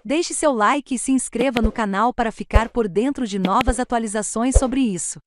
Deixe seu like e se inscreva no canal para ficar por dentro de novas atualizações sobre isso.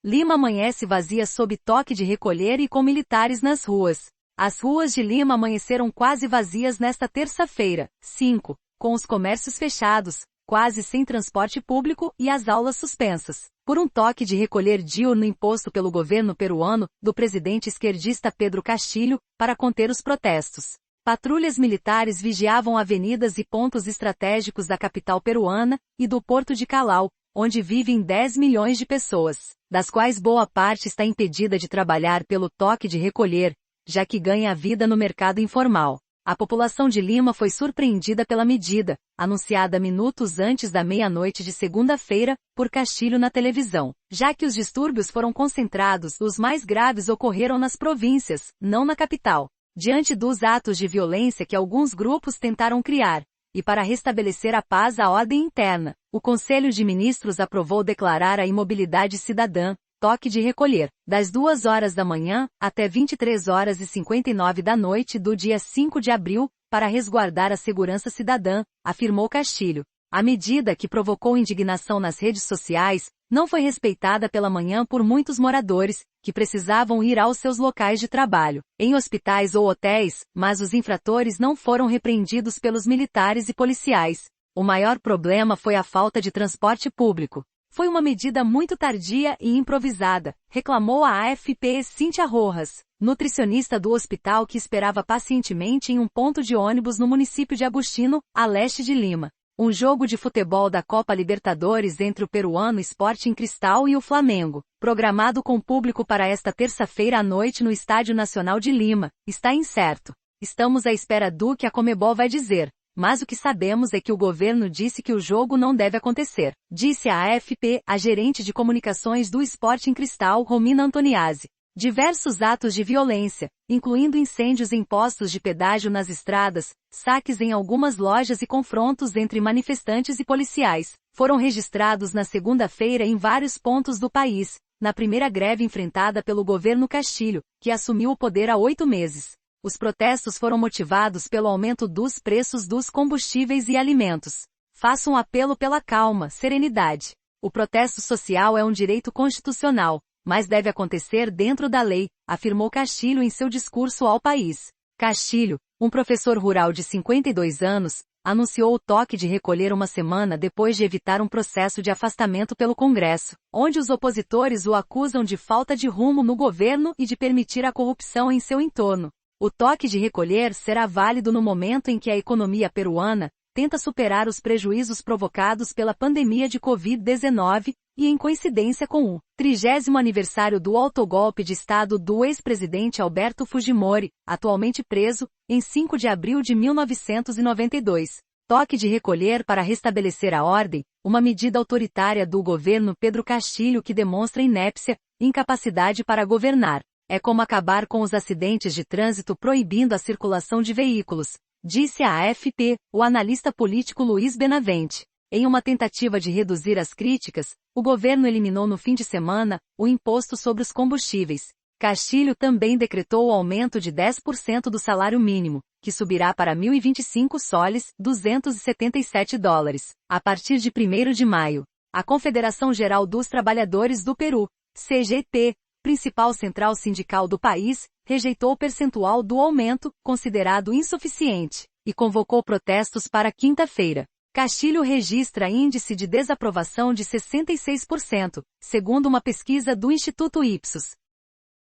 Lima amanhece vazia sob toque de recolher e com militares nas ruas. As ruas de Lima amanheceram quase vazias nesta terça-feira, 5, com os comércios fechados, quase sem transporte público e as aulas suspensas, por um toque de recolher diurno imposto pelo governo peruano, do presidente esquerdista Pedro Castilho, para conter os protestos. Patrulhas militares vigiavam avenidas e pontos estratégicos da capital peruana e do Porto de Callao, onde vivem 10 milhões de pessoas, das quais boa parte está impedida de trabalhar pelo toque de recolher, já que ganha a vida no mercado informal. A população de Lima foi surpreendida pela medida, anunciada minutos antes da meia-noite de segunda-feira, por Castilho na televisão, já que os distúrbios foram concentrados, os mais graves ocorreram nas províncias, não na capital. Diante dos atos de violência que alguns grupos tentaram criar, e para restabelecer a paz e a ordem interna, o Conselho de Ministros aprovou declarar a imobilidade cidadã, toque de recolher, das 2 horas da manhã até 23 horas e 59 da noite do dia 5 de abril, para resguardar a segurança cidadã, afirmou Castilho. A medida, que provocou indignação nas redes sociais, não foi respeitada pela manhã por muitos moradores, que precisavam ir aos seus locais de trabalho, em hospitais ou hotéis, mas os infratores não foram repreendidos pelos militares e policiais. O maior problema foi a falta de transporte público. Foi uma medida muito tardia e improvisada, reclamou a AFP Cíntia Rojas, nutricionista do hospital que esperava pacientemente em um ponto de ônibus no município de Agostinho, a leste de Lima. Um jogo de futebol da Copa Libertadores entre o peruano Sporting Cristal e o Flamengo, programado com público para esta terça-feira à noite no Estádio Nacional de Lima, está incerto. Estamos à espera do que a Conmebol vai dizer, mas o que sabemos é que o governo disse que o jogo não deve acontecer, disse a AFP, a gerente de comunicações do Sporting Cristal, Romina Antoniazzi. Diversos atos de violência, incluindo incêndios em postos de pedágio nas estradas, saques em algumas lojas e confrontos entre manifestantes e policiais, foram registrados na segunda-feira em vários pontos do país, na primeira greve enfrentada pelo governo Castilho, que assumiu o poder há 8 meses. Os protestos foram motivados pelo aumento dos preços dos combustíveis e alimentos. Faço um apelo pela calma, serenidade. O protesto social é um direito constitucional, mas deve acontecer dentro da lei, afirmou Castilho em seu discurso ao país. Castilho, um professor rural de 52 anos, anunciou o toque de recolher uma semana depois de evitar um processo de afastamento pelo Congresso, onde os opositores o acusam de falta de rumo no governo e de permitir a corrupção em seu entorno. O toque de recolher será válido no momento em que a economia peruana tenta superar os prejuízos provocados pela pandemia de Covid-19, e em coincidência com o 30º aniversário do autogolpe de Estado do ex-presidente Alberto Fujimori, atualmente preso, em 5 de abril de 1992. Toque de recolher para restabelecer a ordem, uma medida autoritária do governo Pedro Castilho que demonstra inépcia, incapacidade para governar. É como acabar com os acidentes de trânsito proibindo a circulação de veículos, disse a AFP, o analista político Luiz Benavente. Em uma tentativa de reduzir as críticas, o governo eliminou no fim de semana o imposto sobre os combustíveis. Castilho também decretou o aumento de 10% do salário mínimo, que subirá para 1.025 soles, $277, a partir de 1º de maio. A Confederação Geral dos Trabalhadores do Peru, CGT, principal central sindical do país, rejeitou o percentual do aumento, considerado insuficiente, e convocou protestos para quinta-feira. Castilho registra índice de desaprovação de 66%, segundo uma pesquisa do Instituto Ipsos.